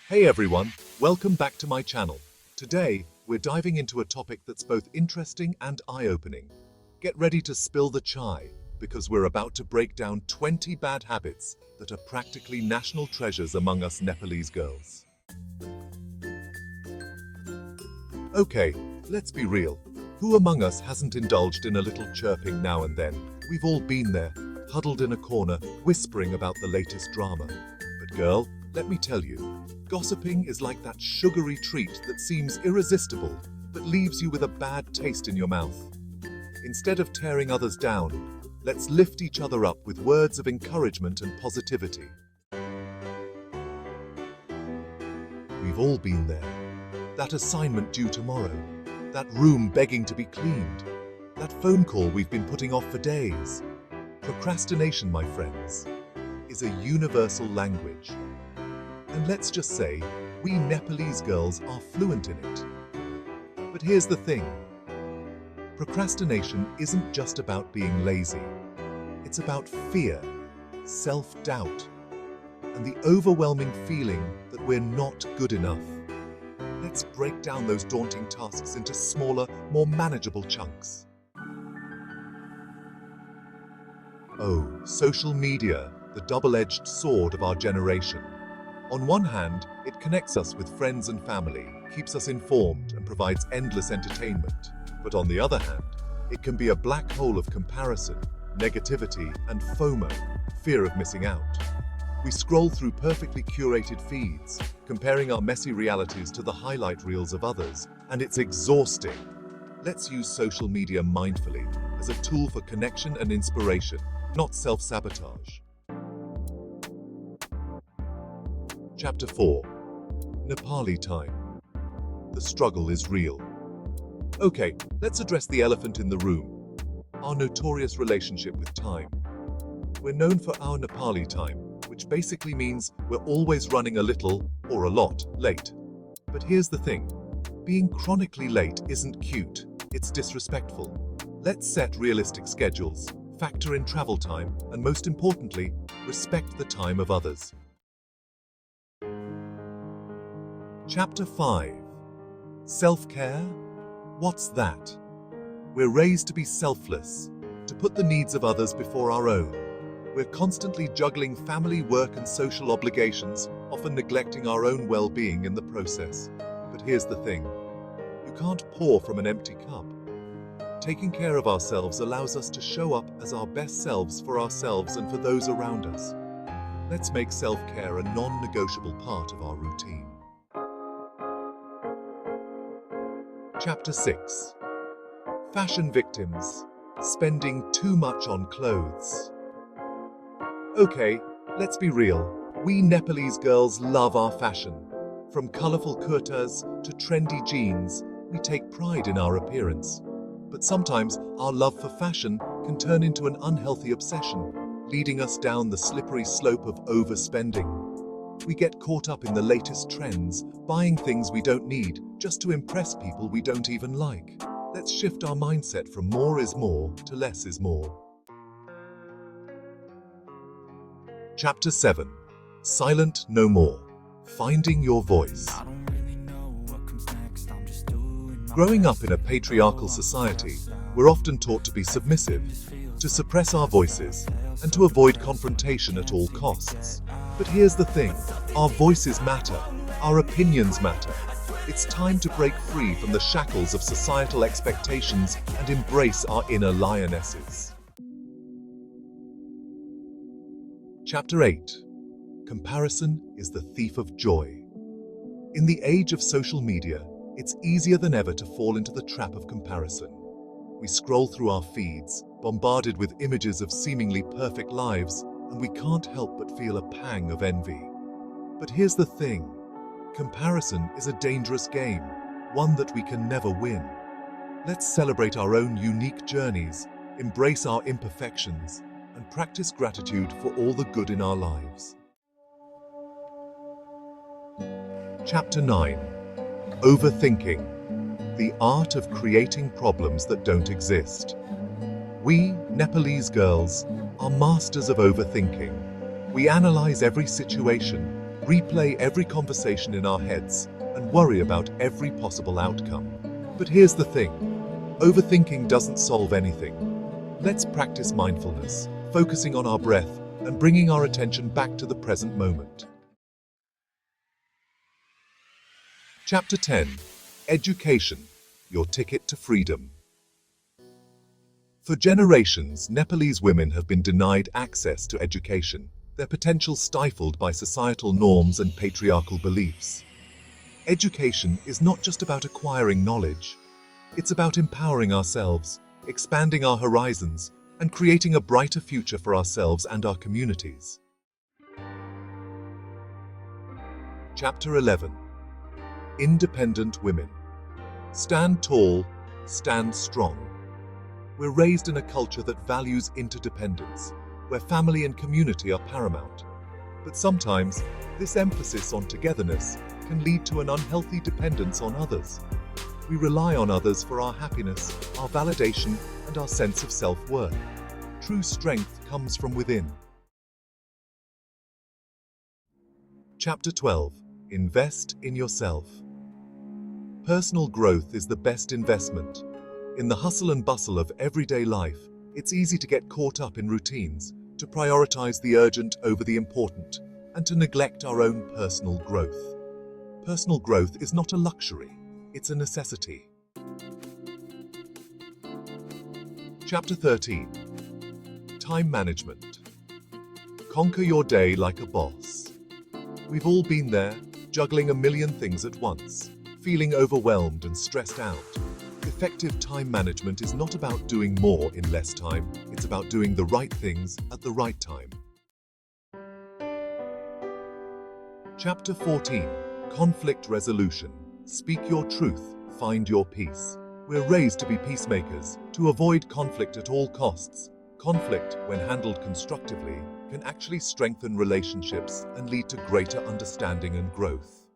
Hey everyone, welcome back to my channel. Today, we're diving into a topic that's both interesting and eye-opening. Get ready to spill the chai, because we're about to break down 20 bad habits that are practically national treasures among us Nepalese girls. Okay, let's be real. Who among us hasn't indulged in a little chirping now and then? We've all been there, huddled in a corner, whispering about the latest drama. But girl, let me tell you, gossiping is like that sugary treat that seems irresistible, but leaves you with a bad taste in your mouth. Instead of tearing others down, let's lift each other up with words of encouragement and positivity. We've all been there. That assignment due tomorrow, that room begging to be cleaned, that phone call we've been putting off for days. Procrastination, my friends, is a universal language. And let's just say, we Nepalese girls are fluent in it. But here's the thing. Procrastination isn't just about being lazy. It's about fear, self-doubt, and the overwhelming feeling that we're not good enough. Let's break down those daunting tasks into smaller, more manageable chunks. Oh, social media, the double-edged sword of our generation. On one hand, it connects us with friends and family, keeps us informed, and provides endless entertainment. But on the other hand, it can be a black hole of comparison, negativity, and FOMO, fear of missing out. We scroll through perfectly curated feeds, comparing our messy realities to the highlight reels of others, and it's exhausting. Let's use social media mindfully, as a tool for connection and inspiration, not self-sabotage. Chapter 4. Nepali time. The struggle is real. Okay, let's address the elephant in the room. Our notorious relationship with time. We're known for our Nepali time, which basically means we're always running a little, or a lot, late. But here's the thing. Being chronically late isn't cute, it's disrespectful. Let's set realistic schedules, factor in travel time, and most importantly, respect the time of others. Chapter 5. Self-care? What's that? We're raised to be selfless, to put the needs of others before our own. We're constantly juggling family, work, and social obligations, often neglecting our own well-being in the process. But here's the thing. You can't pour from an empty cup. Taking care of ourselves allows us to show up as our best selves for ourselves and for those around us. Let's make self-care a non-negotiable part of our routine. Chapter 6. Fashion victims. Spending too much on clothes. Okay, let's be real. We Nepalese girls love our fashion. From colorful kurtas to trendy jeans, we take pride in our appearance. But sometimes our love for fashion can turn into an unhealthy obsession, leading us down the slippery slope of overspending. We get caught up in the latest trends, buying things we don't need just to impress people we don't even like. Let's shift our mindset from more is more to less is more. Chapter 7. Silent no more. Finding your voice. Growing up in a patriarchal society, we're often taught to be submissive, to suppress our voices, and to avoid confrontation at all costs. But here's the thing, our voices matter, our opinions matter. It's time to break free from the shackles of societal expectations and embrace our inner lionesses. Chapter 8. Comparison is the thief of joy. In the age of social media, it's easier than ever to fall into the trap of comparison. We scroll through our feeds, bombarded with images of seemingly perfect lives, and we can't help but feel a pang of envy. But here's the thing. Comparison is a dangerous game, one that we can never win. Let's celebrate our own unique journeys, embrace our imperfections, and practice gratitude for all the good in our lives. Chapter 9. Overthinking. The art of creating problems that don't exist. We, Nepalese girls, are masters of overthinking. We analyze every situation, replay every conversation in our heads, and worry about every possible outcome. But here's the thing, overthinking doesn't solve anything. Let's practice mindfulness, focusing on our breath and bringing our attention back to the present moment. Chapter 10. Education, your ticket to freedom. For generations, Nepalese women have been denied access to education, their potential stifled by societal norms and patriarchal beliefs. Education is not just about acquiring knowledge. It's about empowering ourselves, expanding our horizons, and creating a brighter future for ourselves and our communities. Chapter 11. Independent women. Stand tall, stand strong. We're raised in a culture that values interdependence, where family and community are paramount. But sometimes, this emphasis on togetherness can lead to an unhealthy dependence on others. We rely on others for our happiness, our validation, and our sense of self-worth. True strength comes from within. Chapter 12. Invest in yourself. Personal growth is the best investment. In the hustle and bustle of everyday life, it's easy to get caught up in routines, to prioritize the urgent over the important, and to neglect our own personal growth. Personal growth is not a luxury, it's a necessity. Chapter 13. Time management. Conquer your day like a boss. We've all been there, juggling a million things at once, feeling overwhelmed and stressed out. Effective time management is not about doing more in less time, it's about doing the right things at the right time. Chapter 14. Conflict resolution. Speak your truth, find your peace. We're raised to be peacemakers, to avoid conflict at all costs. Conflict, when handled constructively, can actually strengthen relationships and lead to greater understanding and growth.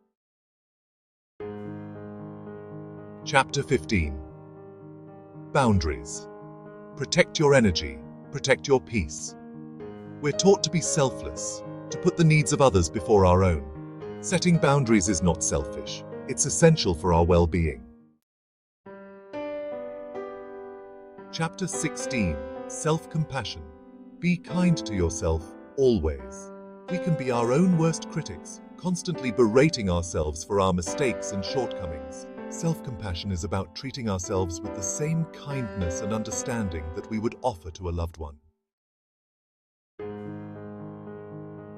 Chapter 15. Boundaries. Protect your energy, protect your peace. We're taught to be selfless, to put the needs of others before our own. Setting boundaries is not selfish, it's essential for our well-being. Chapter 16. Self-compassion. Be kind to yourself, always. We can be our own worst critics, constantly berating ourselves for our mistakes and shortcomings. Self-compassion is about treating ourselves with the same kindness and understanding that we would offer to a loved one.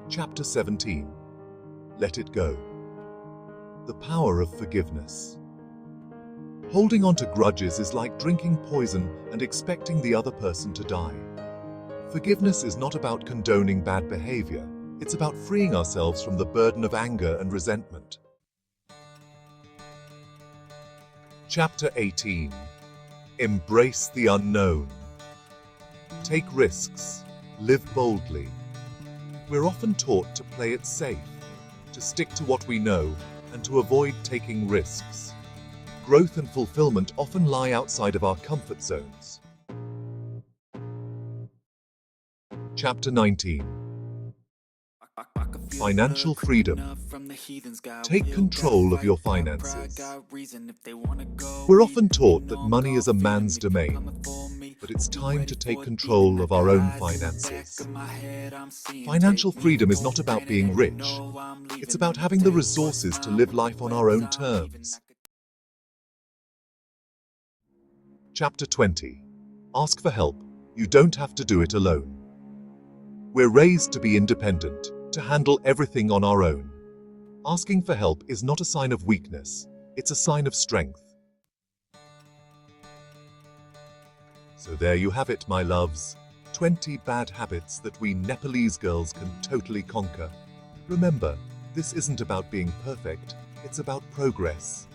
Chapter 17. Let it go. The power of forgiveness. Holding on to grudges is like drinking poison and expecting the other person to die. Forgiveness is not about condoning bad behavior, it's about freeing ourselves from the burden of anger and resentment. Chapter 18. Embrace the unknown. Take risks. Live boldly. We're often taught to play it safe, to stick to what we know, and to avoid taking risks. Growth and fulfillment often lie outside of our comfort zones. Chapter 19. Financial freedom. Take control of your finances. We're often taught that money is a man's domain, but it's time to take control of our own finances. Financial freedom is not about being rich. It's about having the resources to live life on our own terms. Chapter 20. Ask for help. You don't have to do it alone. We're raised to be independent, to handle everything on our own. Asking for help is not a sign of weakness, it's a sign of strength. So there you have it, my loves. 20 bad habits that we Nepalese girls can totally conquer. Remember, this isn't about being perfect, it's about progress.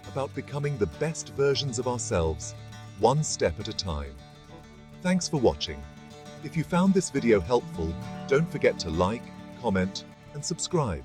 About becoming the best versions of ourselves, one step at a time. Thanks for watching. If you found this video helpful, don't forget to like, comment, and subscribe.